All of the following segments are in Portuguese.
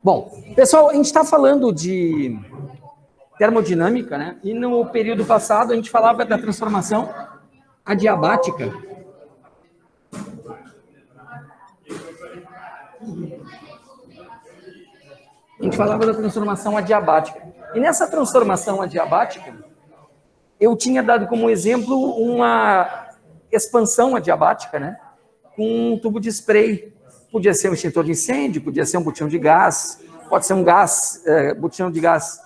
Bom, pessoal, a gente está falando de termodinâmica, né? E no período passado a gente falava da transformação adiabática. A gente falava da transformação adiabática. E nessa transformação adiabática, eu tinha dado como exemplo uma expansão adiabática, né? Com um tubo de spray. Podia ser um extintor de incêndio, podia ser um botijão de gás, pode ser um gás, botijão de gás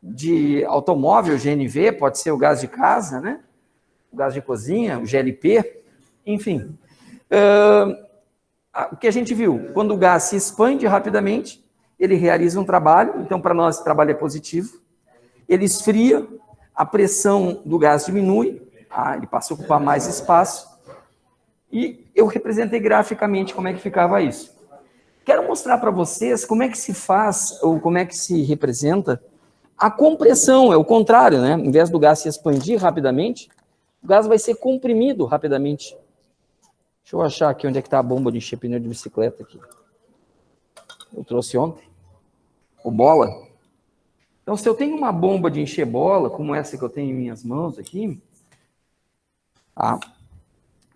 de automóvel, GNV, pode ser o gás de casa, né? O gás de cozinha, o GLP, enfim. O que a gente viu? Quando o gás se expande rapidamente, ele realiza um trabalho, então para nós esse trabalho é positivo, ele esfria, a pressão do gás diminui, ele passa a ocupar mais espaço, e eu representei graficamente como é que ficava isso. Quero mostrar para vocês como é que se faz, ou como é que se representa a compressão, é o contrário, né? Em vez do gás se expandir rapidamente, o gás vai ser comprimido rapidamente. Deixa eu achar aqui onde é que está a bomba de encher pneu de bicicleta aqui. Eu trouxe ontem. O bola. Então, se eu tenho uma bomba de encher bola, como essa que eu tenho em minhas mãos aqui,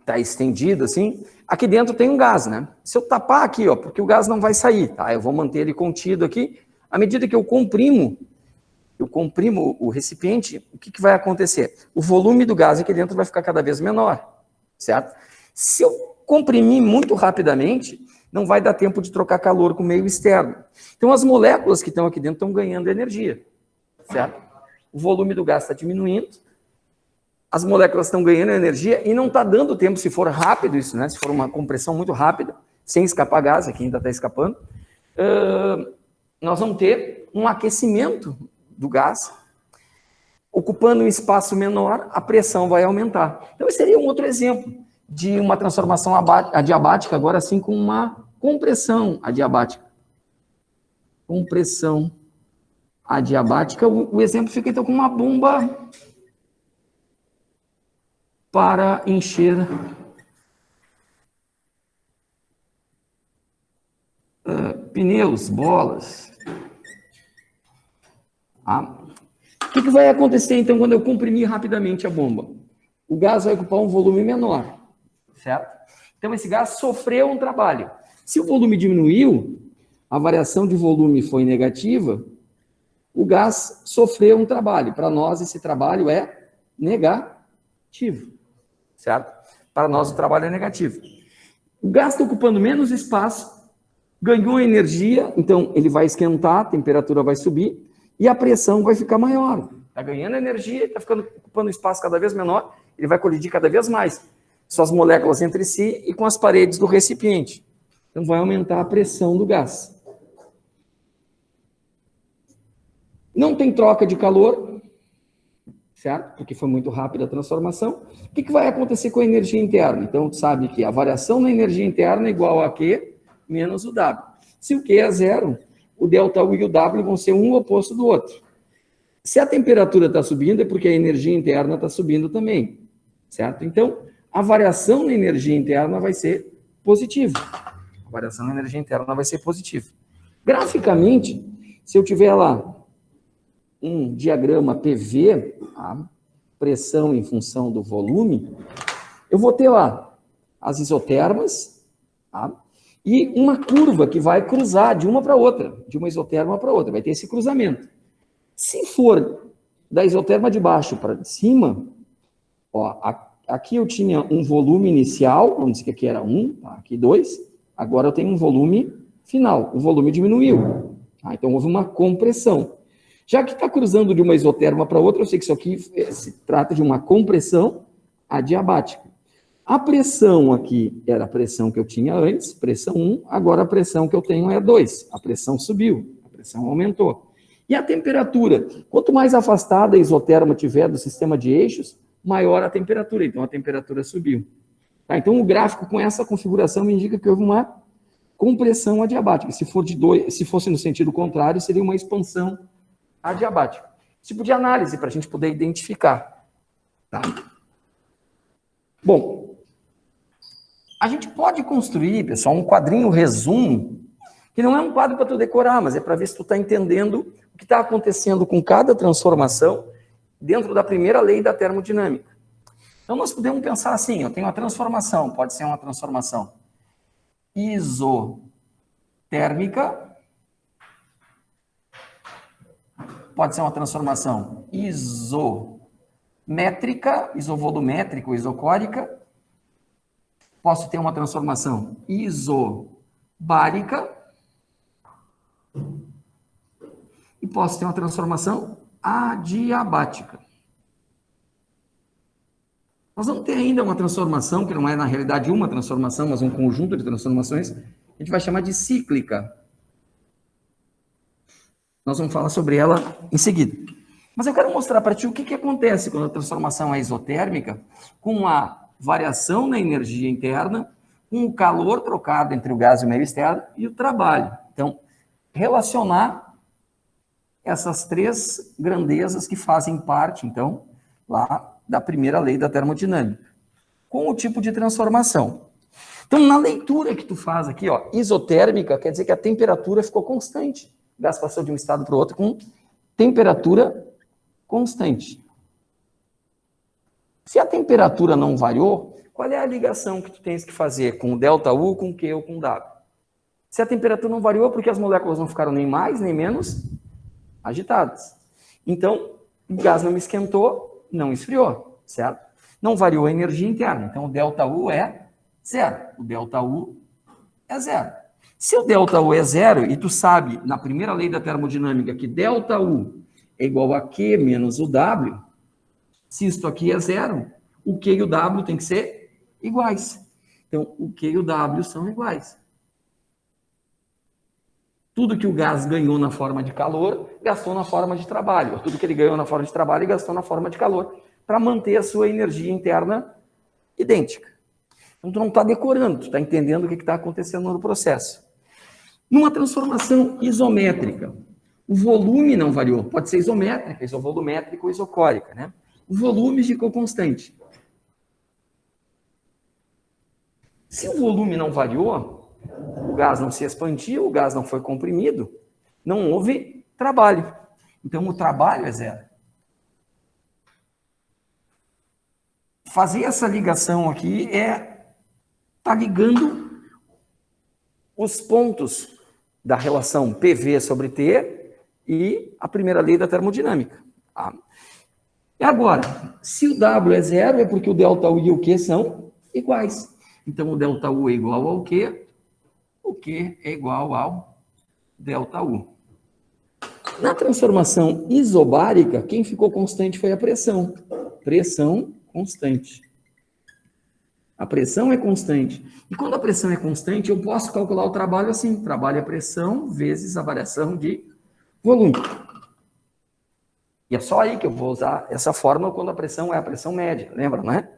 tá estendida assim, aqui dentro tem um gás, né? Se eu tapar aqui, ó, porque o gás não vai sair, tá? Eu vou manter ele contido aqui. À medida que eu comprimo o recipiente, o que vai acontecer? O volume do gás aqui dentro vai ficar cada vez menor, certo? Se eu comprimir muito rapidamente, não vai dar tempo de trocar calor com o meio externo. Então, as moléculas que estão aqui dentro estão ganhando energia, certo? O volume do gás está diminuindo, as moléculas estão ganhando energia e não está dando tempo, se for rápido isso, né? Se for uma compressão muito rápida, sem escapar gás, aqui ainda está escapando, nós vamos ter um aquecimento do gás, ocupando um espaço menor, a pressão vai aumentar. Então, esse seria um outro exemplo de uma transformação adiabática, agora sim com uma compressão adiabática. Compressão adiabática, o exemplo fica então com uma bomba para encher pneus, bolas. O que vai acontecer então quando eu comprimir rapidamente a bomba? O gás vai ocupar um volume menor, certo? Então esse gás sofreu um trabalho. Se o volume diminuiu, a variação de volume foi negativa, o gás sofreu um trabalho. Para nós esse trabalho é negativo, certo? Para nós o trabalho é negativo. O gás está ocupando menos espaço, ganhou energia, então ele vai esquentar, a temperatura vai subir e a pressão vai ficar maior. Está ganhando energia, está ocupando espaço cada vez menor, ele vai colidir cada vez mais. Suas moléculas entre si e com as paredes do recipiente. Então vai aumentar a pressão do gás. Não tem troca de calor, certo? Porque foi muito rápida a transformação. O que vai acontecer com a energia interna? Então, sabe que a variação na energia interna é igual a Q menos o W. Se o Q é zero, o ΔU e o W vão ser um oposto do outro. Se a temperatura está subindo, é porque a energia interna está subindo também, certo? Então, a variação na energia interna vai ser positiva. A variação na energia interna vai ser positiva. Graficamente, se eu tiver lá um diagrama PV, a pressão em função do volume, eu vou ter lá as isotermas, e uma curva que vai cruzar de uma para outra, de uma isoterma para outra, vai ter esse cruzamento. Se for da isoterma de baixo para cima, ó, aqui eu tinha um volume inicial, vamos dizer que aqui era 1, aqui 2, agora eu tenho um volume final, o volume diminuiu, então houve uma compressão. Já que está cruzando de uma isoterma para outra, eu sei que isso aqui se trata de uma compressão adiabática. A pressão aqui era a pressão que eu tinha antes, pressão 1, agora a pressão que eu tenho é 2. A pressão subiu, a pressão aumentou. E a temperatura? Quanto mais afastada a isoterma tiver do sistema de eixos, maior a temperatura. Então, a temperatura subiu. Então, o gráfico com essa configuração me indica que houve uma compressão adiabática. Se fosse no sentido contrário, seria uma expansão adiabática. Tipo de análise para a gente poder identificar. Tá? Bom, a gente pode construir, pessoal, um quadrinho resumo Que não é um quadro para tu decorar, mas é para ver se tu está entendendo o que está acontecendo com cada transformação dentro da primeira lei da termodinâmica. Então, nós podemos pensar assim, eu tenho uma transformação, pode ser uma transformação isotérmica, pode ser uma transformação isométrica, isovolumétrica ou isocórica, posso ter uma transformação isobárica e posso ter uma transformação adiabática. Nós vamos ter ainda uma transformação, que não é na realidade uma transformação, mas um conjunto de transformações, que a gente vai chamar de cíclica. Nós vamos falar sobre ela em seguida. Mas eu quero mostrar para ti o que acontece quando a transformação é isotérmica, com a variação na energia interna, com o calor trocado entre o gás e o meio externo e o trabalho. Então, relacionar essas três grandezas que fazem parte, então, lá da primeira lei da termodinâmica, com o tipo de transformação. Então, na leitura que tu faz aqui, ó, isotérmica quer dizer que a temperatura ficou constante. O gás passou de um estado para o outro com temperatura constante. Se a temperatura não variou, qual é a ligação que tu tens que fazer com o ΔU, com o Q ou com o W? Se a temperatura não variou, porque as moléculas não ficaram nem mais nem menos agitadas. Então, o gás não esquentou, não esfriou, certo? Não variou a energia interna, então o ΔU é zero. O ΔU é zero. Se o ΔU é zero, e tu sabe, na primeira lei da termodinâmica, que ΔU é igual a Q menos o W, se isto aqui é zero, o Q e o W tem que ser iguais. Então, o Q e o W são iguais. Tudo que o gás ganhou na forma de calor, gastou na forma de trabalho. Tudo que ele ganhou na forma de trabalho, ele gastou na forma de calor, para manter a sua energia interna idêntica. Então, tu não está decorando, tu está entendendo o que está acontecendo no processo. Numa transformação isométrica, o volume não variou. Pode ser isométrica, isovolumétrica ou isocórica, né? O volume ficou constante. Se o volume não variou, o gás não se expandiu, o gás não foi comprimido, não houve trabalho. Então, o trabalho é zero. Fazer essa ligação aqui tá ligando os pontos da relação PV sobre T e a primeira lei da termodinâmica. Tá? E agora, se o W é zero, é porque o ΔU e o Q são iguais. Então, o ΔU é igual ao Q, o Q é igual ao ΔU. Na transformação isobárica, quem ficou constante foi a pressão. Pressão constante. A pressão é constante. E quando a pressão é constante, eu posso calcular o trabalho assim. Trabalho é pressão vezes a variação de volume. E é só aí que eu vou usar essa fórmula quando a pressão é a pressão média. Lembra, não é?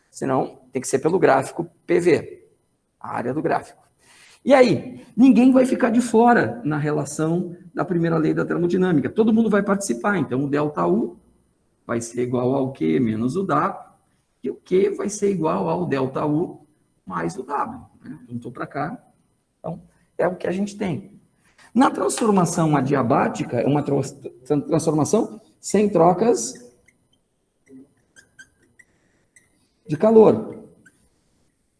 Senão, tem que ser pelo gráfico PV. A área do gráfico. E aí, ninguém vai ficar de fora na relação da primeira lei da termodinâmica. Todo mundo vai participar. Então, o ΔU vai ser igual ao Q menos o W, e o Q vai ser igual ao ΔU mais o W. Né? Juntou para cá. Então, é o que a gente tem. Na transformação adiabática, é uma transformação sem trocas de calor.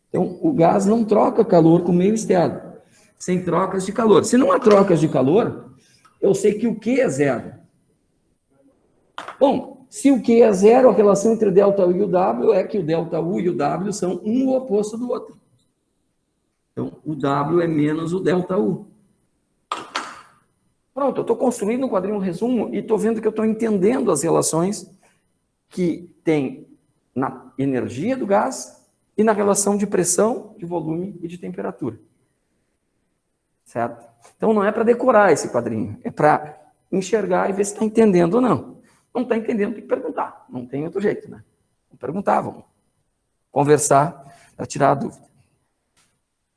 Então, o gás não troca calor com o meio externo, sem trocas de calor. Se não há trocas de calor, eu sei que o Q é zero. Bom, se o Q é zero, a relação entre o ΔU e o W é que o ΔU e o W são um o oposto do outro. Então, o W é menos o ΔU. Pronto, eu estou construindo um quadrinho resumo e estou vendo que eu estou entendendo as relações que tem na energia do gás e na relação de pressão, de volume e de temperatura. Certo? Então, não é para decorar esse quadrinho, é para enxergar e ver se está entendendo ou não. Não está entendendo, tem que perguntar. Não tem outro jeito, né? Vamos perguntar, vamos conversar para tirar a dúvida.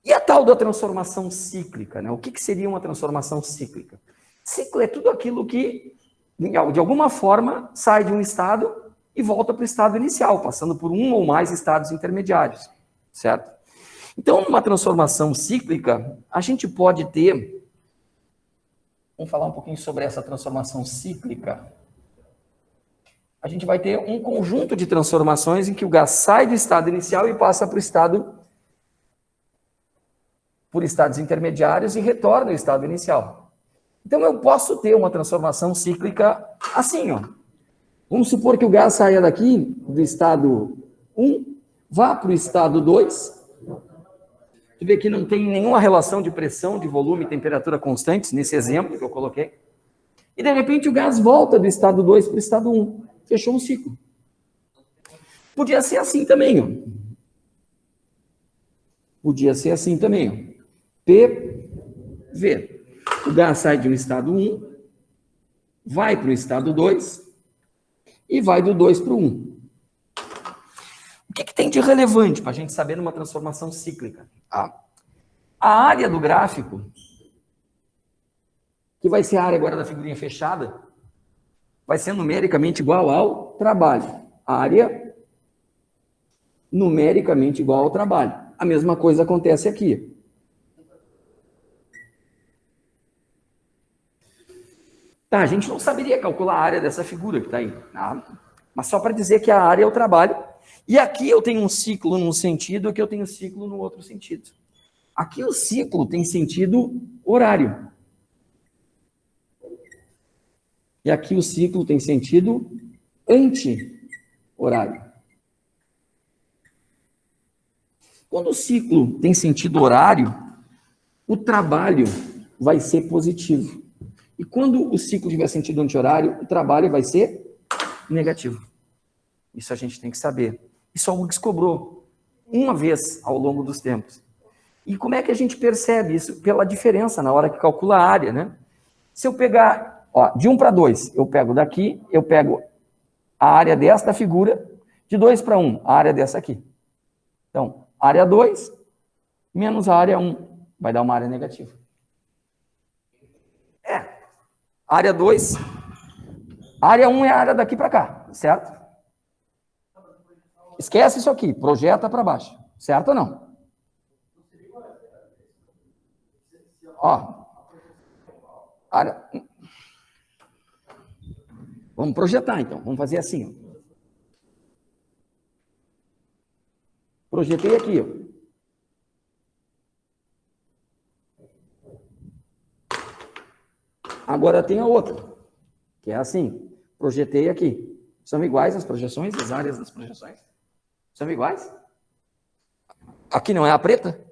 E a tal da transformação cíclica, né? O que seria uma transformação cíclica? Ciclo é tudo aquilo que, de alguma forma, sai de um estado e volta para o estado inicial, passando por um ou mais estados intermediários, certo? Então, numa transformação cíclica, a gente pode ter Vamos falar um pouquinho sobre essa transformação cíclica. A gente vai ter um conjunto de transformações em que o gás sai do estado inicial e passa por estados intermediários e retorna ao estado inicial. Então, eu posso ter uma transformação cíclica assim, ó. Vamos supor que o gás saia daqui, do estado 1, vá para o estado 2. Tu vê que não tem nenhuma relação de pressão, de volume e temperatura constantes, nesse exemplo que eu coloquei. E, de repente, o gás volta do estado 2 para o estado 1. Fechou um ciclo. Podia ser assim também, ó. Podia ser assim também, ó. PV. O gás sai de um estado 1, vai para o estado 2 e vai do 2 para o 1. O que tem de relevante para a gente saber numa transformação cíclica? A área do gráfico, que vai ser a área agora da figurinha fechada, vai ser numericamente igual ao trabalho. A área numericamente igual ao trabalho. A mesma coisa acontece aqui. Tá, a gente não saberia calcular a área dessa figura que está aí, tá? Mas só para dizer que a área é o trabalho. E aqui eu tenho um ciclo num sentido, aqui eu tenho um ciclo no outro sentido. Aqui o ciclo tem sentido horário. E aqui o ciclo tem sentido anti-horário. Quando o ciclo tem sentido horário, o trabalho vai ser positivo. E quando o ciclo tiver sentido anti-horário, o trabalho vai ser negativo. Isso a gente tem que saber. Isso a URGS cobrou uma vez ao longo dos tempos. E como é que a gente percebe isso? Pela diferença na hora que calcula a área, né? Se eu pegar, ó, de 1 para 2, eu pego daqui, eu pego a área desta figura, de 2 para 1, a área dessa aqui. Então, área 2 menos a área 1 vai dar uma área negativa. Área 2, área 1 é a área daqui para cá, certo? Esquece isso aqui, projeta para baixo, certo ou não? Ó, área... Vamos projetar então, vamos fazer assim, ó. Projetei aqui, ó. Agora tem a outra, que é assim, projetei aqui. São iguais as projeções, as áreas das projeções? São iguais? Aqui não é a preta?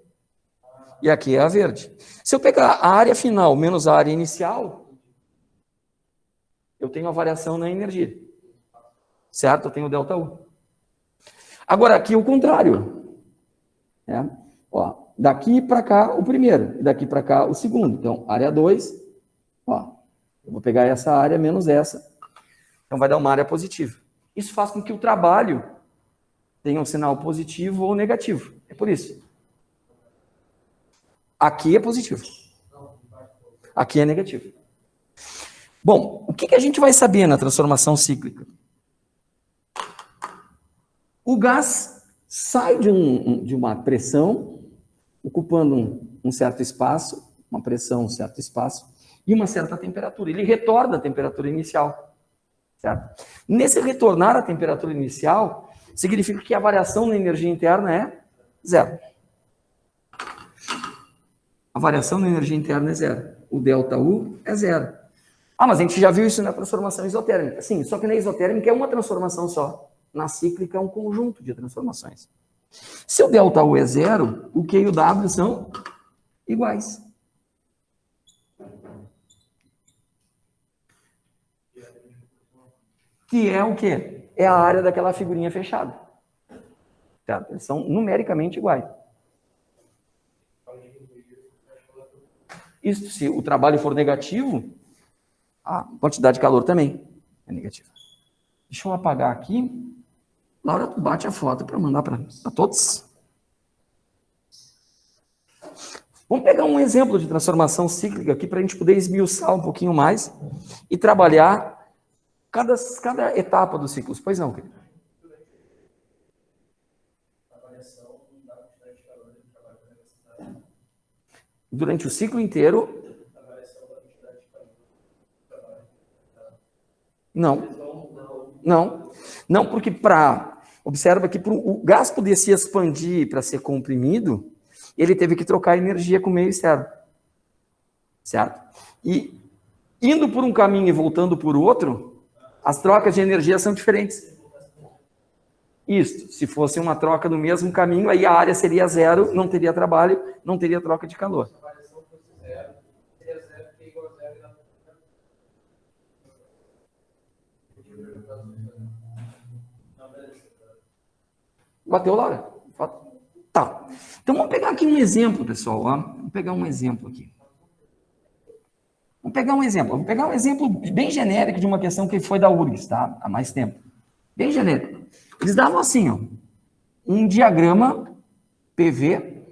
E aqui é a verde. Se eu pegar a área final menos a área inicial, eu tenho a variação na energia. Certo? Eu tenho o ΔU. Agora, aqui é o contrário. Né? Ó, daqui para cá o primeiro, e daqui para cá o segundo. Então, área 2, ó, eu vou pegar essa área menos essa. Então, vai dar uma área positiva. Isso faz com que o trabalho tenha um sinal positivo ou negativo. É por isso. Aqui é positivo. Aqui é negativo. Bom, o que a gente vai saber na transformação cíclica? O gás sai de uma pressão, ocupando um certo espaço, uma pressão, um certo espaço, e uma certa temperatura. Ele retorna à temperatura inicial. Certo? Nesse retornar à temperatura inicial, significa que a variação na energia interna é zero. A variação na energia interna é zero. O ΔU é zero. Ah, mas a gente já viu isso na transformação isotérmica. Sim, só que na isotérmica é uma transformação só. Na cíclica é um conjunto de transformações. Se o ΔU é zero, o Q e o W são iguais. Que é o quê? É a área daquela figurinha fechada. Certo? Eles são numericamente iguais. Isso, se o trabalho for negativo, a quantidade de calor também é negativa. Deixa eu apagar aqui. Laura, tu bate a foto para mandar para todos. Vamos pegar um exemplo de transformação cíclica aqui para a gente poder esmiuçar um pouquinho mais e trabalhar cada etapa dos ciclos. Pois não, querido? Durante o ciclo inteiro, Não, porque observa que o gás poder se expandir para ser comprimido, ele teve que trocar energia com o meio externo. Certo? E indo por um caminho e voltando por outro, as trocas de energia são diferentes. Isso, se fosse uma troca no mesmo caminho, aí a área seria zero, não teria trabalho, não teria troca de calor. Bateu, Laura? Tá. Então vamos pegar aqui um exemplo, pessoal. Ó. Vamos pegar um exemplo aqui. Vamos pegar um exemplo bem genérico de uma questão que foi da URGS, tá? Há mais tempo. Bem genérico. Eles davam assim, ó, um diagrama PV,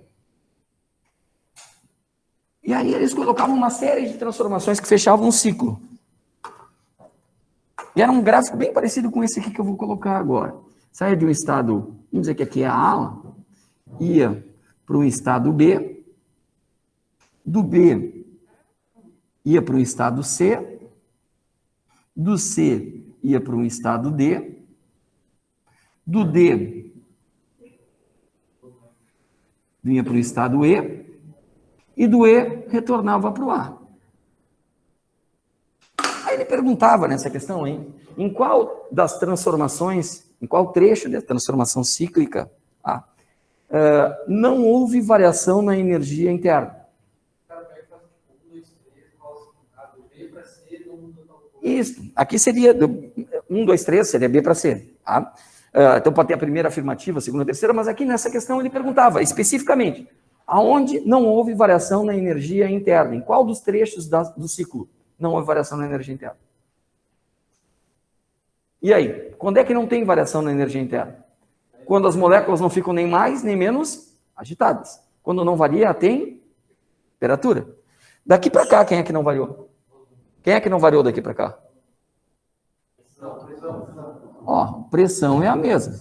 e aí eles colocavam uma série de transformações que fechavam um ciclo. E era um gráfico bem parecido com esse aqui que eu vou colocar agora. Saia de um estado, vamos dizer que aqui é a A, ia para um estado B, do B ia para um estado C, do C ia para um estado D, do D vinha para o estado E, e do E retornava para o A. Aí ele perguntava nessa questão, hein, em qual das transformações, em qual trecho da transformação cíclica, não houve variação na energia interna. Isso, aqui seria 1, 2, 3, seria B para C. Tá? Então pode ter a primeira afirmativa, a segunda, a terceira, mas aqui nessa questão ele perguntava especificamente, aonde não houve variação na energia interna? Em qual dos trechos do ciclo não houve variação na energia interna? E aí, quando é que não tem variação na energia interna? Quando as moléculas não ficam nem mais nem menos agitadas. Quando não varia a temperatura. Daqui para cá, quem é que não variou? Quem é que não variou daqui para cá? Ó, pressão é a mesma.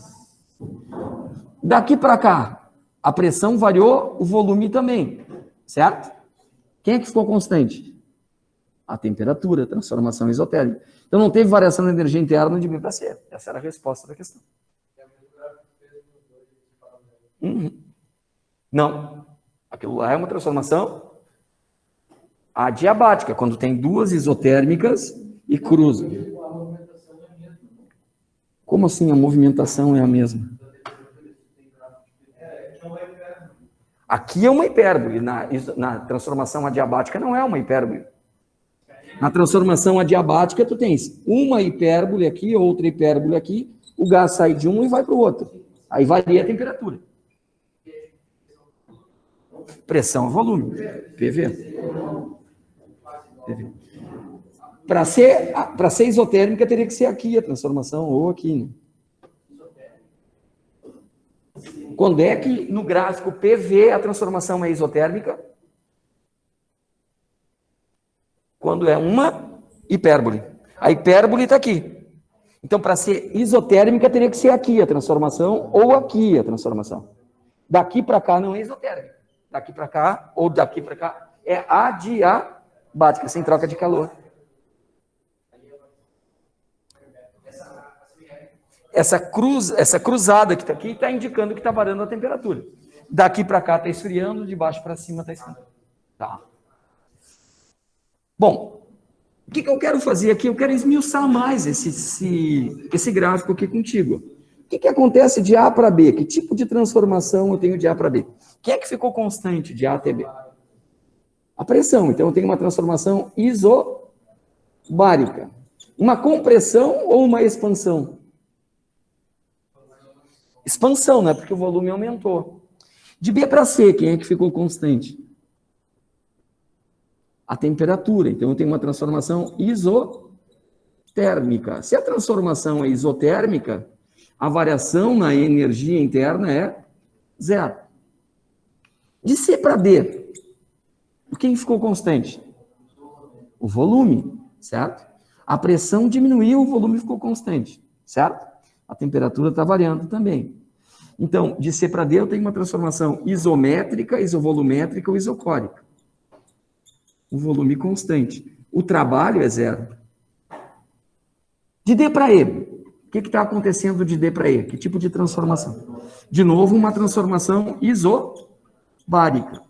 Daqui para cá, a pressão variou, o volume também, certo? Quem é que ficou constante? A temperatura, a transformação isotérmica. Então não teve variação na energia interna de B para C. Essa era a resposta da questão. Não. Aquilo lá é uma transformação adiabática, quando tem duas isotérmicas e cruzam. Como assim a movimentação é a mesma? Aqui é uma hipérbole, na transformação adiabática não é uma hipérbole. Na transformação adiabática tu tens uma hipérbole aqui, outra hipérbole aqui, o gás sai de um e vai para o outro. Aí varia a temperatura. Pressão e volume, PV. Para ser isotérmica, teria que ser aqui a transformação, ou aqui. Né? Quando é que no gráfico PV a transformação é isotérmica? Quando é uma hipérbole. A hipérbole está aqui. Então, para ser isotérmica, teria que ser aqui a transformação, ou aqui a transformação. Daqui para cá não é isotérmica. Daqui para cá, ou daqui para cá, é adiabática, sem troca de calor. Essa cruzada que está aqui está indicando que está variando a temperatura. Daqui para cá está esfriando, de baixo para cima está esfriando. Tá. Bom, o que eu quero fazer aqui? Eu quero esmiuçar mais esse gráfico aqui contigo. O que acontece de A para B? Que tipo de transformação eu tenho de A para B? Quem é que ficou constante de A até B? A pressão. Então, eu tenho uma transformação isobárica. Uma compressão ou uma expansão? Expansão, né? Porque o volume aumentou. De B para C, quem é que ficou constante? A temperatura. Então, eu tenho uma transformação isotérmica. Se a transformação é isotérmica, a variação na energia interna é zero. De C para D, quem ficou constante? O volume, certo? A pressão diminuiu, o volume ficou constante, certo? A temperatura está variando também. Então, de C para D, eu tenho uma transformação isométrica, isovolumétrica ou isocórica. O volume constante. O trabalho é zero. De D para E, o que está acontecendo de D para E? Que tipo de transformação? De novo, uma transformação isobárica.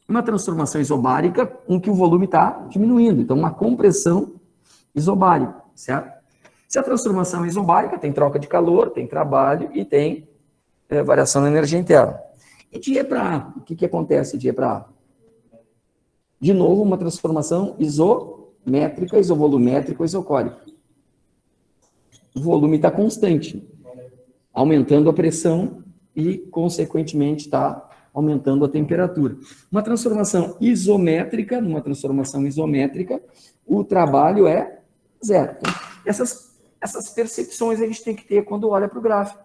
Uma transformação isobárica em que o volume está diminuindo. Então, uma compressão isobárica, certo? Se a transformação é isobárica, tem troca de calor, tem trabalho e tem variação na energia interna. E de E para A, o que acontece de E para A? De novo, uma transformação isométrica, isovolumétrica ou isocórica. O volume está constante, aumentando a pressão e, consequentemente, está aumentando a temperatura. Uma transformação isométrica, numa transformação isométrica, o trabalho é zero. Então, essas percepções a gente tem que ter quando olha para o gráfico.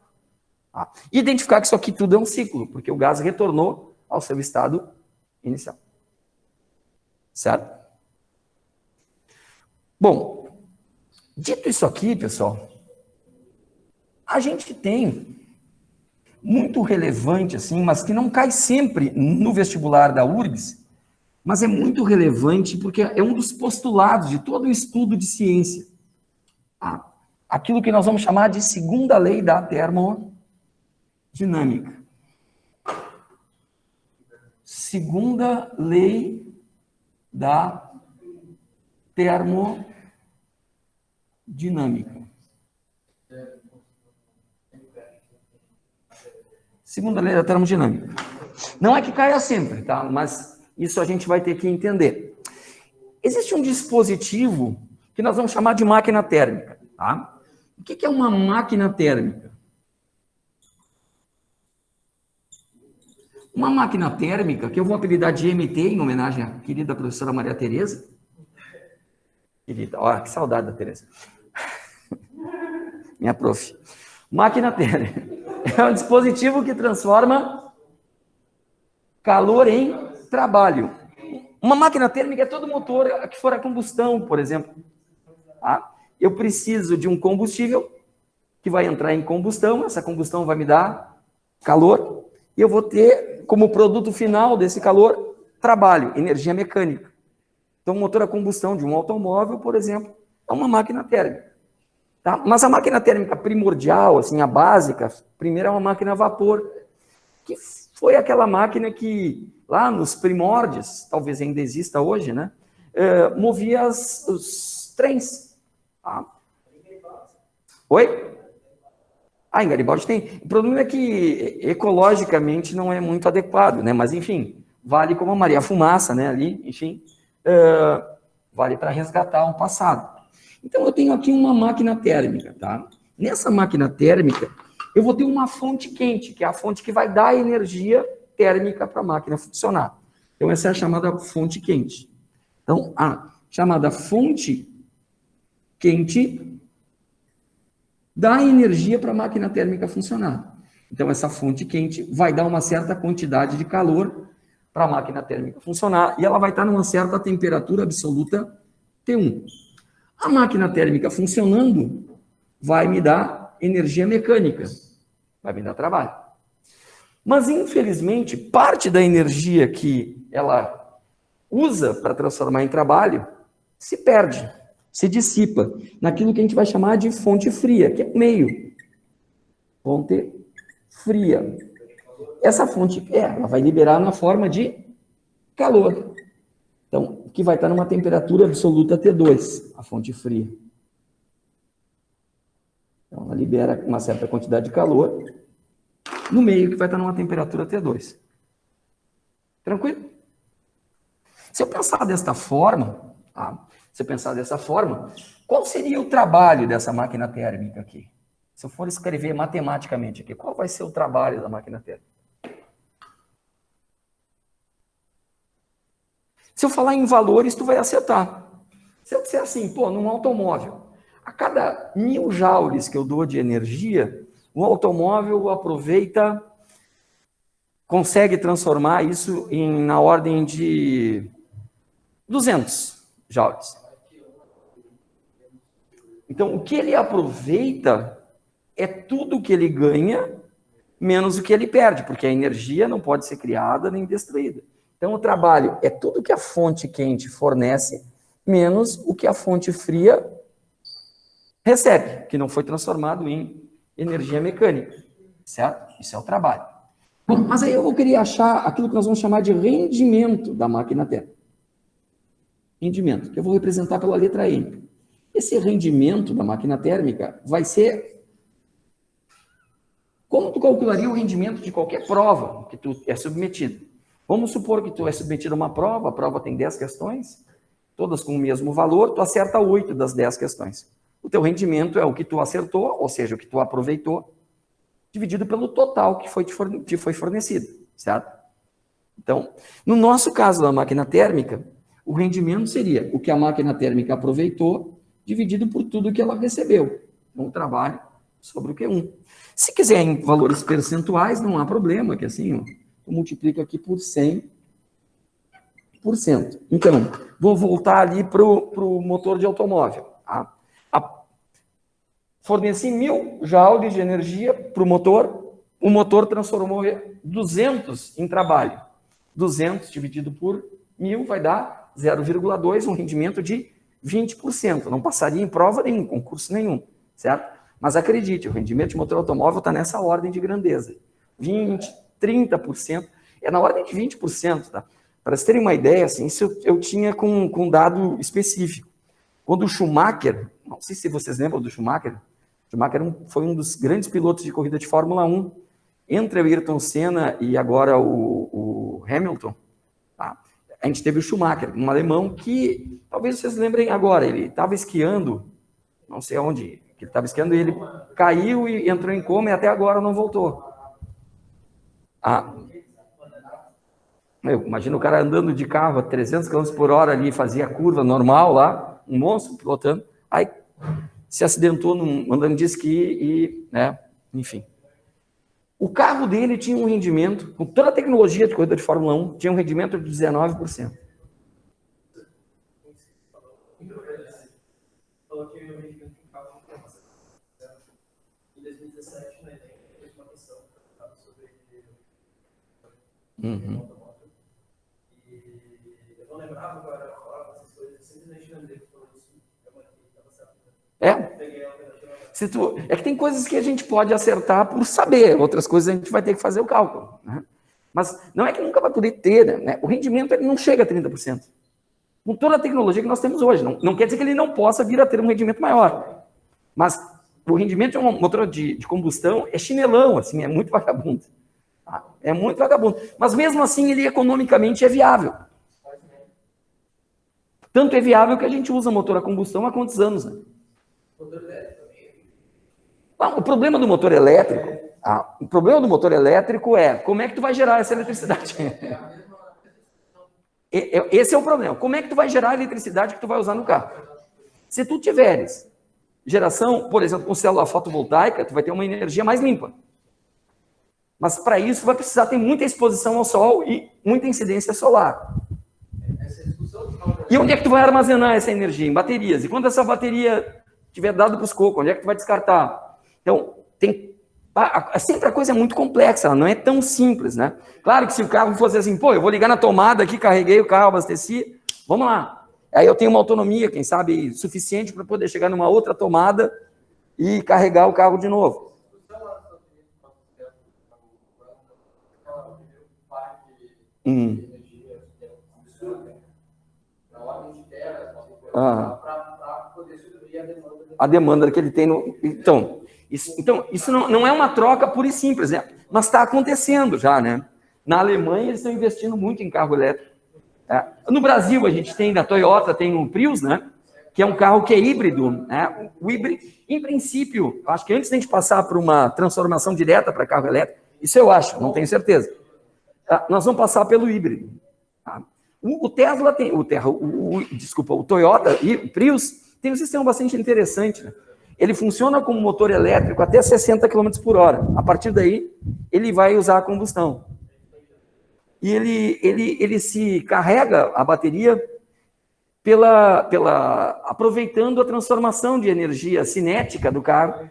Tá? E identificar que isso aqui tudo é um ciclo, porque o gás retornou ao seu estado inicial. Certo? Bom, dito isso aqui, pessoal, a gente tem muito relevante, assim, mas que não cai sempre no vestibular da URGS, mas é muito relevante porque é um dos postulados de todo o estudo de ciência. Aquilo que nós vamos chamar de segunda lei da termodinâmica. Segunda lei da termodinâmica. Segunda lei da termodinâmica. Não é que caia sempre, tá? Mas isso a gente vai ter que entender. Existe um dispositivo que nós vamos chamar de máquina térmica, tá? O que é uma máquina térmica? Uma máquina térmica, que eu vou apelidar de MT, em homenagem à querida professora Maria Tereza. Querida, olha que saudade da Tereza. Minha prof. Máquina térmica. É um dispositivo que transforma calor em trabalho. Uma máquina térmica é todo motor que for a combustão, por exemplo. Tá? Eu preciso de um combustível que vai entrar em combustão, essa combustão vai me dar calor, e eu vou ter como produto final desse calor trabalho, energia mecânica. Então, o motor a combustão de um automóvel, por exemplo, é uma máquina térmica. Tá? Mas a máquina térmica primordial, assim, a básica, primeiro é uma máquina a vapor, que foi aquela máquina que, lá nos primórdios, talvez ainda exista hoje, né, movia os trens. Tá? Oi? Em Garibaldi tem. O problema é que ecologicamente não é muito adequado, né? Mas, enfim, vale como a Maria Fumaça, né? Ali, enfim, vale para resgatar um passado. Então, eu tenho aqui uma máquina térmica, tá? Nessa máquina térmica, eu vou ter uma fonte quente, que é a fonte que vai dar energia térmica para a máquina funcionar. Então, essa é a chamada fonte quente. Então, a chamada fonte quente dá energia para a máquina térmica funcionar. Então, essa fonte quente vai dar uma certa quantidade de calor para a máquina térmica funcionar e ela vai estar numa certa temperatura absoluta T1. A máquina térmica funcionando vai me dar energia mecânica, vai me dar trabalho. Mas, infelizmente, parte da energia que ela usa para transformar em trabalho se perde, se dissipa naquilo que a gente vai chamar de fonte fria, que é o meio. Fonte fria. Essa fonte, ela vai liberar na forma de calor. Então, que vai estar numa temperatura absoluta T2, a fonte fria. Então, ela libera uma certa quantidade de calor no meio que vai estar numa temperatura T2. Tranquilo? Se eu pensar desta forma, qual seria o trabalho dessa máquina térmica aqui? Se eu for escrever matematicamente aqui, qual vai ser o trabalho da máquina térmica? Se eu falar em valores, tu vai acertar. Se eu disser assim, num automóvel, a cada 1000 joules que eu dou de energia, o automóvel aproveita, consegue transformar isso na ordem de 200 joules. Então, o que ele aproveita é tudo o que ele ganha, menos o que ele perde, porque a energia não pode ser criada nem destruída. Então, o trabalho é tudo que a fonte quente fornece, menos o que a fonte fria recebe, que não foi transformado em energia mecânica, certo? Isso é o trabalho. Bom, mas aí eu vou querer achar aquilo que nós vamos chamar de rendimento da máquina térmica. Rendimento, que eu vou representar pela letra N. Esse rendimento da máquina térmica vai ser... Como tu calcularia o rendimento de qualquer prova que tu é submetido? Vamos supor que tu é submetido a uma prova, a prova tem 10 questões, todas com o mesmo valor, tu acerta 8 das 10 questões. O teu rendimento é o que tu acertou, ou seja, o que tu aproveitou, dividido pelo total que te foi fornecido, certo? Então, no nosso caso da máquina térmica, o rendimento seria o que a máquina térmica aproveitou, dividido por tudo que ela recebeu. Então, o trabalho sobre o Q1. Se quiser em valores percentuais, não há problema, que assim, ó, eu multiplico aqui por 100%. Então, vou voltar ali para o motor de automóvel. Tá? Forneci 1.000 joules de energia para o motor transformou 200 em trabalho. 200 dividido por 1.000 vai dar 0,2, um rendimento de 20%. Não passaria em prova nenhum, concurso nenhum, certo? Mas acredite, o rendimento de motor automóvel está nessa ordem de grandeza. 20%, 30%, é na ordem de 20%, tá? Para vocês terem uma ideia, assim, isso eu tinha com dado específico. Quando o Schumacher, não sei se vocês lembram do Schumacher, foi um dos grandes pilotos de corrida de Fórmula 1, entre o Ayrton Senna e agora o Hamilton, tá? A gente teve o Schumacher, um alemão que, talvez vocês lembrem agora, ele estava esquiando, não sei onde, que ele estava esquiando, e ele caiu e entrou em coma e até agora não voltou. Imagina o cara andando de carro a 300 km por hora ali, fazia curva normal lá, um monstro pilotando, aí se acidentou andando de esqui e, né, enfim. O carro dele tinha um rendimento, com toda a tecnologia de corrida de Fórmula 1, tinha um rendimento de 19%. Falou que o rendimento de um carro em 2017, né, fez uma questão sobre automóvel. E eu não lembrava agora a forma, essas coisas, simplesmente lembrei que falou isso. É que tem coisas que a gente pode acertar por saber, outras coisas a gente vai ter que fazer o cálculo, né? Mas não é que nunca vai poder ter, né? O rendimento ele não chega a 30%. Com toda a tecnologia que nós temos hoje. Não quer dizer que ele não possa vir a ter um rendimento maior. Mas o rendimento de um motor de combustão é chinelão, assim, é muito vagabundo. É muito vagabundo. Mas mesmo assim, ele economicamente é viável. Tanto é viável que a gente usa motor a combustão há quantos anos, né? Motor elétrico também. O problema do motor elétrico, é como é que tu vai gerar essa eletricidade? Esse é o problema. Como é que tu vai gerar a eletricidade que tu vai usar no carro? Se tu tiveres geração, por exemplo, com célula fotovoltaica, tu vai ter uma energia mais limpa. Mas para isso vai precisar ter muita exposição ao sol e muita incidência solar. E onde é que tu vai armazenar essa energia? Em baterias. E quando essa bateria tiver dado para os cocos, onde é que tu vai descartar? Então, sempre a coisa é muito complexa, ela não é tão simples, né? Claro que se o carro fosse assim, pô, eu vou ligar na tomada aqui, carreguei o carro, abasteci, vamos lá. Aí eu tenho uma autonomia, quem sabe, suficiente para poder chegar numa outra tomada e carregar o carro de novo. A demanda que ele tem no... Então, isso não é uma troca pura e simples, né? Mas está acontecendo já, né? Na Alemanha, eles estão investindo muito em carro elétrico. No Brasil, a gente tem, da Toyota, tem o Prius, né? Que é um carro que é híbrido, né? O híbrido, em princípio, acho que antes de a gente passar por uma transformação direta para carro elétrico, isso eu acho, não tenho certeza. Nós vamos passar pelo híbrido. O Tesla tem, o Toyota e o Prius tem um sistema bastante interessante, né? Ele funciona como motor elétrico até 60 km por hora. A partir daí, ele vai usar a combustão. E ele se carrega a bateria aproveitando a transformação de energia cinética do carro.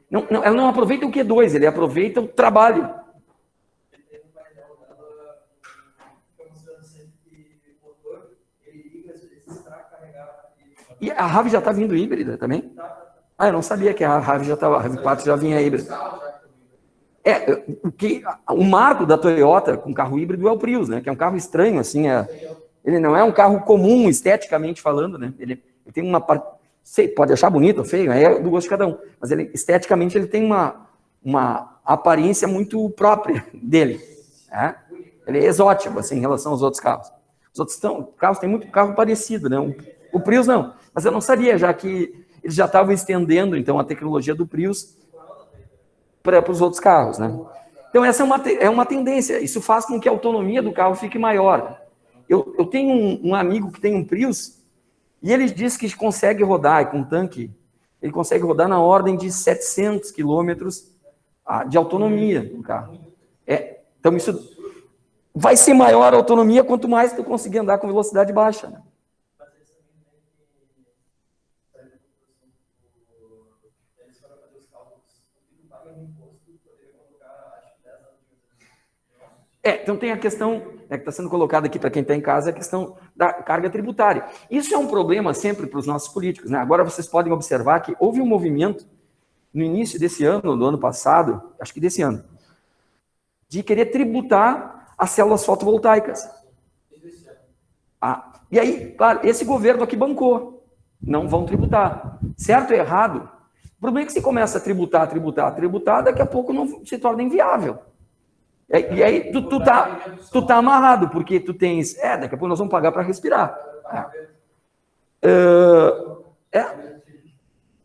Não, ela não aproveita o Q2, ele aproveita o trabalho. E a RAV já está vindo híbrida também? Ah, eu não sabia que a RAV já estava, a RAV4 já vinha híbrida. O marco da Toyota com carro híbrido é o Prius, né? Que é um carro estranho, assim, ele não é um carro comum, esteticamente falando, né? Ele tem uma parte, pode achar bonito ou feio, é do gosto de cada um, mas esteticamente ele tem uma aparência muito própria dele, né? Ele é exótico, assim, em relação aos outros carros. Os outros carros têm muito carro parecido, né? O Prius não, mas eu não sabia, já que eles já estavam estendendo, então, a tecnologia do Prius para os outros carros, né? Então, essa é uma tendência. Isso faz com que a autonomia do carro fique maior. Eu tenho um amigo que tem um Prius e ele diz que consegue rodar com tanque, ele consegue rodar na ordem de 700 quilômetros de autonomia do carro. Então, isso vai ser maior a autonomia quanto mais tu conseguir andar com velocidade baixa, né? Então tem a questão, que está sendo colocada aqui para quem está em casa, a questão da carga tributária. Isso é um problema sempre para os nossos políticos, né? Agora vocês podem observar que houve um movimento no início desse ano, do ano passado, acho que desse ano, de querer tributar as células fotovoltaicas. E aí, claro, esse governo aqui bancou. Não vão tributar. Certo ou errado? O problema é que se começa a tributar, daqui a pouco não se torna inviável. E aí tu tá amarrado, porque tu tens, daqui a pouco nós vamos pagar para respirar.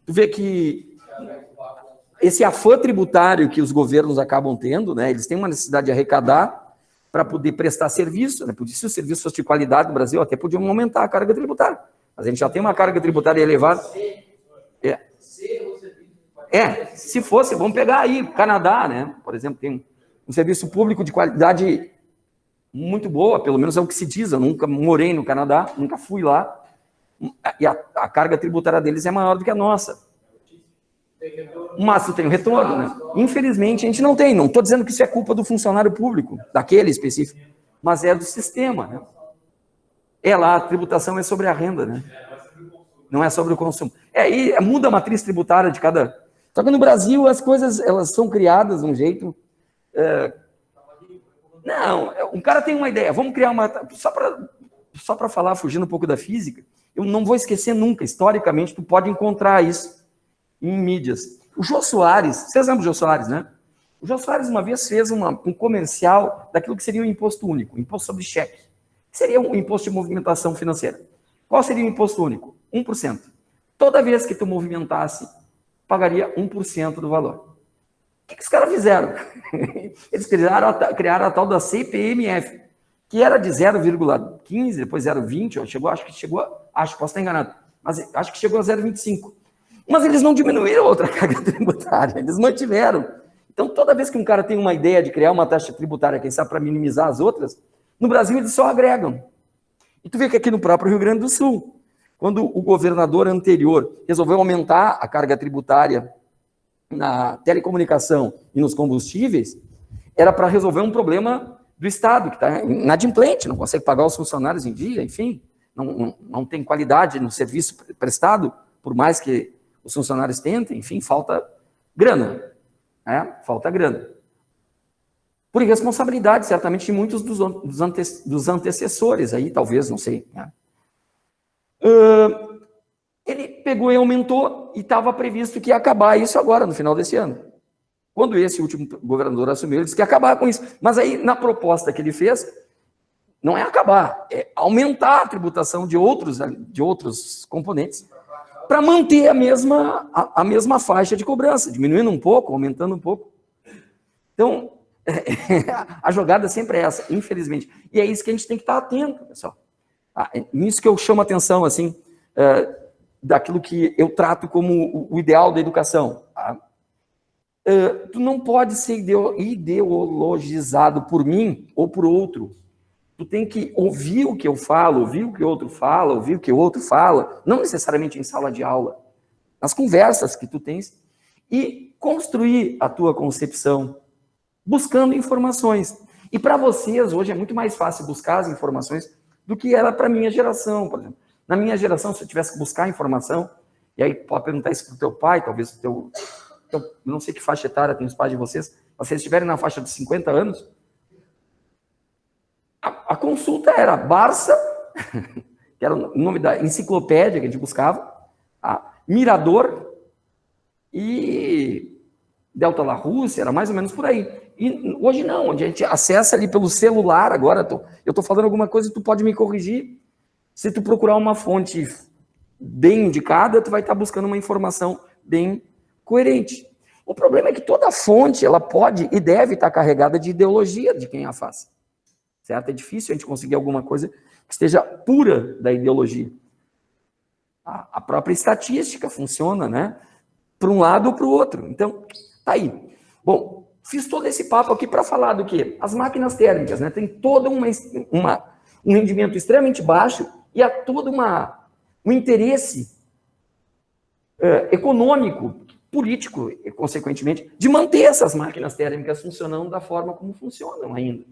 Tu vê que esse afã tributário que os governos acabam tendo, né, eles têm uma necessidade de arrecadar para poder prestar serviço, né, porque se o serviço fosse de qualidade no Brasil, até podiam aumentar a carga tributária. Mas a gente já tem uma carga tributária elevada. Se fosse, vamos pegar aí, Canadá, né, por exemplo, tem um serviço público de qualidade muito boa, pelo menos é o que se diz. Eu nunca morei no Canadá, nunca fui lá, e a carga tributária deles é maior do que a nossa. Mas tu tem o retorno, né? Infelizmente, a gente não tem. Não estou dizendo que isso é culpa do funcionário público, daquele específico, mas é do sistema, né? Lá, a tributação é sobre a renda, né? Não é sobre o consumo. E muda a matriz tributária de cada... Só que no Brasil, as coisas, elas são criadas de um jeito... Não, um cara tem uma ideia, vamos criar uma... Só para falar, fugindo um pouco da física, eu não vou esquecer nunca, historicamente, tu pode encontrar isso em mídias. O Jô Soares, vocês lembram do Jô Soares, né? O Jô Soares uma vez fez um comercial daquilo que seria um imposto único, imposto sobre cheque, que seria um imposto de movimentação financeira. Qual seria o imposto único? 1%. Toda vez que tu movimentasse, pagaria 1% do valor. O que os caras fizeram? Eles criaram a tal da CPMF, que era de 0,15, depois 0,20, posso estar enganado, mas acho que chegou a 0,25. Mas eles não diminuíram a outra carga tributária, eles mantiveram. Então, toda vez que um cara tem uma ideia de criar uma taxa tributária, quem sabe, para minimizar as outras, no Brasil eles só agregam. E tu vê que aqui no próprio Rio Grande do Sul, quando o governador anterior resolveu aumentar a carga tributária na telecomunicação e nos combustíveis, era para resolver um problema do Estado, que está inadimplente, não consegue pagar os funcionários em dia, enfim, não tem qualidade no serviço prestado, por mais que os funcionários tentem, enfim, falta grana, falta grana. Por irresponsabilidade, certamente, de muitos dos antecessores aí, talvez, não sei. Ele pegou e aumentou, e estava previsto que ia acabar isso agora, no final desse ano. Quando esse último governador assumiu, ele disse que ia acabar com isso. Mas aí, na proposta que ele fez, não é acabar, é aumentar a tributação de outros componentes para manter a mesma faixa de cobrança, diminuindo um pouco, aumentando um pouco. Então, a jogada sempre é essa, infelizmente. E é isso que a gente tem que estar atento, pessoal. Nisso que eu chamo a atenção, assim, daquilo que eu trato como o ideal da educação. Tu não pode ser ideologizado por mim ou por outro. Tu tem que ouvir o que eu falo, ouvir o que o outro fala, ouvir o que o outro fala, não necessariamente em sala de aula, nas conversas que tu tens, e construir a tua concepção, buscando informações. E para vocês, hoje, é muito mais fácil buscar as informações do que era para a minha geração, por exemplo. Na minha geração, se eu tivesse que buscar informação, e aí pode perguntar isso para o teu pai, talvez não sei que faixa etária tem os pais de vocês, mas se eles estiverem na faixa de 50 anos, a consulta era Barça, que era o nome da enciclopédia que a gente buscava, Mirador e Delta La Rússia, era mais ou menos por aí. E hoje não, onde a gente acessa ali pelo celular, agora eu estou falando alguma coisa e tu pode me corrigir. Se tu procurar uma fonte bem indicada, tu vai estar buscando uma informação bem coerente. O problema é que toda fonte, ela pode e deve estar carregada de ideologia de quem a faz. Certo? É difícil a gente conseguir alguma coisa que esteja pura da ideologia. A própria estatística funciona, né? Para um lado ou para o outro. Então, tá aí. Bom, fiz todo esse papo aqui para falar do quê? As máquinas térmicas, né? Tem todo um rendimento extremamente baixo e há todo um interesse econômico, político, e, consequentemente, de manter essas máquinas térmicas funcionando da forma como funcionam ainda.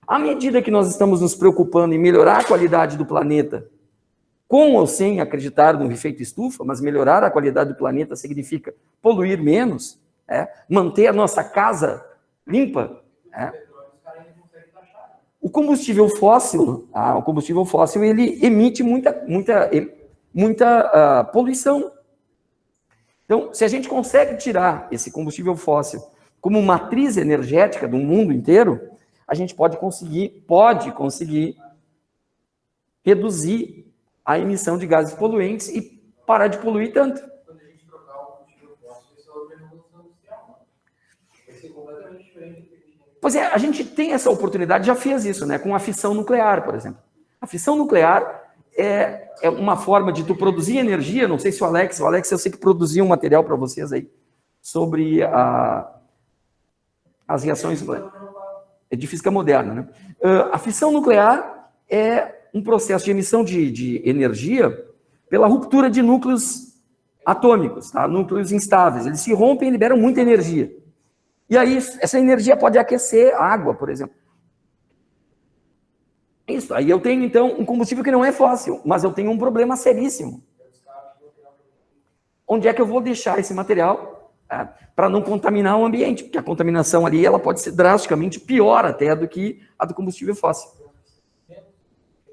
À medida que nós estamos nos preocupando em melhorar a qualidade do planeta, com ou sem acreditar no efeito estufa, mas melhorar a qualidade do planeta significa poluir menos, manter a nossa casa limpa. O combustível fóssil, ele emite muita poluição. Então, se a gente consegue tirar esse combustível fóssil como matriz energética do mundo inteiro, a gente pode conseguir reduzir a emissão de gases poluentes e parar de poluir tanto. Quando a gente trocar o combustível fóssil, isso é outra revolução industrial. Vai ser completamente diferente. Pois é, a gente tem essa oportunidade, já fez isso, né, com a fissão nuclear, por exemplo. A fissão nuclear é uma forma de tu produzir energia, não sei se o Alex, eu sei que produziu um material para vocês aí, sobre as reações de física moderna, né? A fissão nuclear é um processo de emissão de energia pela ruptura de núcleos atômicos, tá? Núcleos instáveis. Eles se rompem e liberam muita energia. E aí, essa energia pode aquecer a água, por exemplo. Isso. Aí eu tenho, então, um combustível que não é fóssil, mas eu tenho um problema seríssimo. Onde é que eu vou deixar esse material para não contaminar o ambiente? Porque a contaminação ali ela pode ser drasticamente pior até do que a do combustível fóssil.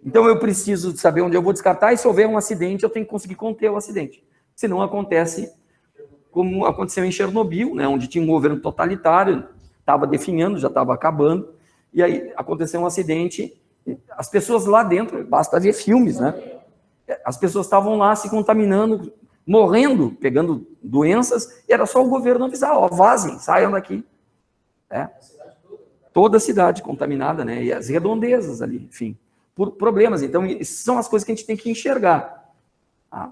Então eu preciso saber onde eu vou descartar e se houver um acidente, eu tenho que conseguir conter o acidente. Senão acontece como aconteceu em Chernobyl, né, onde tinha um governo totalitário, estava definhando, já estava acabando, e aí aconteceu um acidente, as pessoas lá dentro, basta ver filmes, né? As pessoas estavam lá se contaminando, morrendo, pegando doenças, e era só o governo avisar, ó, vazem, saiam daqui. Toda a cidade contaminada, né? E as redondezas ali, enfim, por problemas. Então, essas são as coisas que a gente tem que enxergar.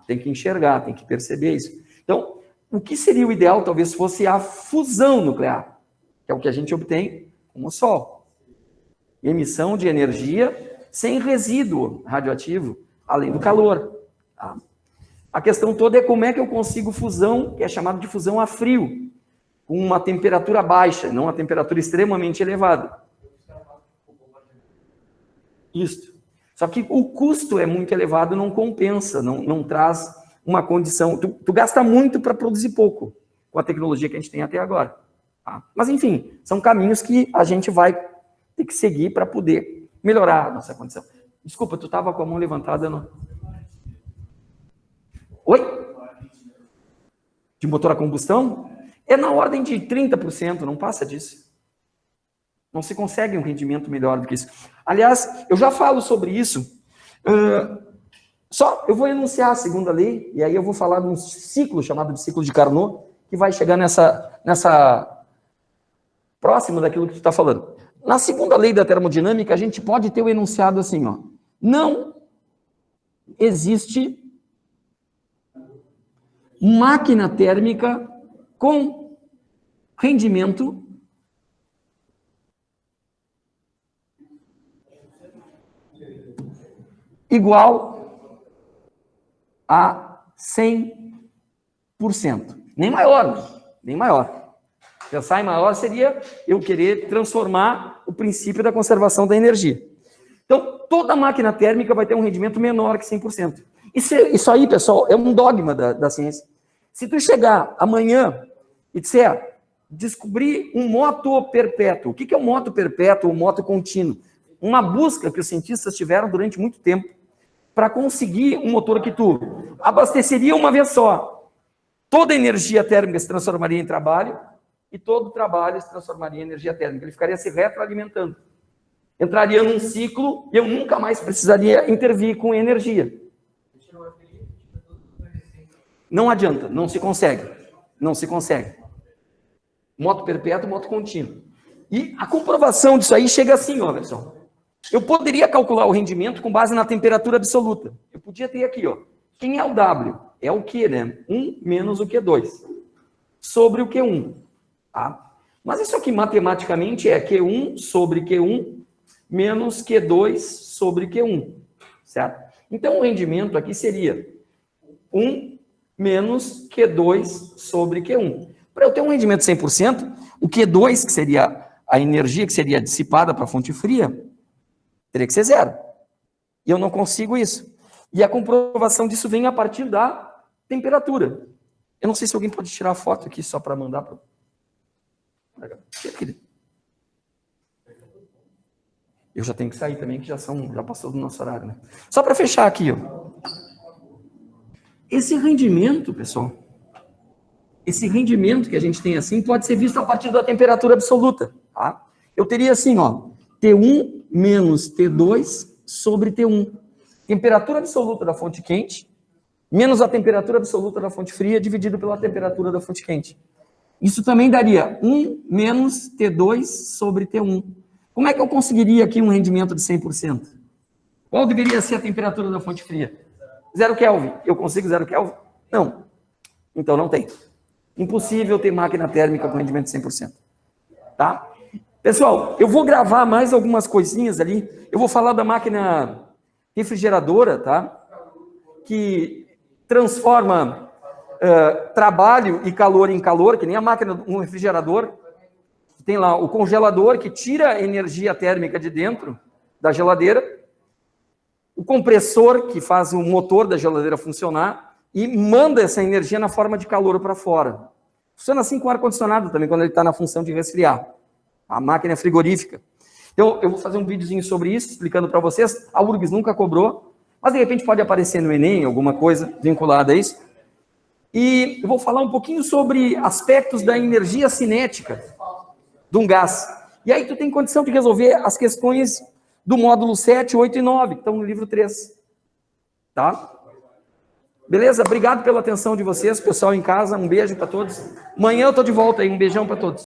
Tem que enxergar, tem que perceber isso. Então, o que seria o ideal, talvez, fosse a fusão nuclear, que é o que a gente obtém com o Sol. Emissão de energia sem resíduo radioativo, além do calor. A questão toda é como é que eu consigo fusão, que é chamado de fusão a frio, com uma temperatura baixa, não uma temperatura extremamente elevada. Isso. Só que o custo é muito elevado, não compensa, não traz uma condição. Tu gasta muito para produzir pouco, com a tecnologia que a gente tem até agora. Mas, enfim, são caminhos que a gente vai ter que seguir para poder melhorar a nossa condição. Desculpa, tu estava com a mão levantada, não? Oi? De motor a combustão? É na ordem de 30%, não passa disso. Não se consegue um rendimento melhor do que isso. Aliás, eu já falo sobre isso. Eu vou enunciar a segunda lei, e aí eu vou falar de um ciclo chamado de ciclo de Carnot, que vai chegar nessa próximo daquilo que tu está falando. Na segunda lei da termodinâmica, a gente pode ter o enunciado assim, ó. Não existe máquina térmica com rendimento igual a 100%. Nem maior, nem maior. Pensar em maior seria eu querer transformar o princípio da conservação da energia. Então, toda máquina térmica vai ter um rendimento menor que 100%. Isso aí, pessoal, é um dogma da ciência. Se tu chegar amanhã e disser, descobrir um moto perpétuo. O que é um moto perpétuo ou moto contínuo? Uma busca que os cientistas tiveram durante muito tempo para conseguir um motor que tu abasteceria uma vez só. Toda a energia térmica se transformaria em trabalho e todo o trabalho se transformaria em energia térmica. Ele ficaria se retroalimentando. Entraria num ciclo e eu nunca mais precisaria intervir com energia. Não adianta, não se consegue. Não se consegue. Moto perpétuo, moto contínuo. E a comprovação disso aí chega assim, ó, pessoal. Eu poderia calcular o rendimento com base na temperatura absoluta. Eu podia ter aqui, ó. Quem é o W? É o Q, né? 1 menos o Q2. Sobre o Q1. Tá? Mas isso aqui, matematicamente, é Q1 sobre Q1 menos Q2 sobre Q1. Certo? Então, o rendimento aqui seria 1 menos Q2 sobre Q1. Para eu ter um rendimento de 100%, o Q2, que seria a energia que seria dissipada para a fonte fria, teria que ser zero. E eu não consigo isso. E a comprovação disso vem a partir da temperatura. Eu não sei se alguém pode tirar a foto aqui só para mandar para... Eu já tenho que sair também, que já passou do nosso horário, né? Só para fechar aqui, ó. Esse rendimento, pessoal, esse rendimento que a gente tem assim, pode ser visto a partir da temperatura absoluta, tá? Eu teria assim, ó, T1 menos T2 sobre T1. Temperatura absoluta da fonte quente, menos a temperatura absoluta da fonte fria, dividido pela temperatura da fonte quente. Isso também daria 1 menos T2 sobre T1. Como é que eu conseguiria aqui um rendimento de 100%? Qual deveria ser a temperatura da fonte fria? 0 Kelvin. Eu consigo 0 Kelvin? Não. Então não tem. Impossível ter máquina térmica com rendimento de 100%. Tá? Pessoal, eu vou gravar mais algumas coisinhas ali. Eu vou falar da máquina refrigeradora, tá? Que transforma trabalho e calor em calor, que nem a máquina, um refrigerador. Tem lá o congelador que tira a energia térmica de dentro da geladeira. O compressor que faz o motor da geladeira funcionar e manda essa energia na forma de calor para fora. Funciona assim com o ar-condicionado também, quando ele está na função de resfriar. A máquina é frigorífica. Então, eu vou fazer um videozinho sobre isso, explicando para vocês. A URGS nunca cobrou, mas de repente pode aparecer no Enem, alguma coisa vinculada a isso. E eu vou falar um pouquinho sobre aspectos da energia cinética de um gás. E aí tu tem condição de resolver as questões do módulo 7, 8 e 9, que estão no livro 3. Tá? Beleza? Obrigado pela atenção de vocês, pessoal em casa. Um beijo para todos. Amanhã eu estou de volta aí. Um beijão para todos.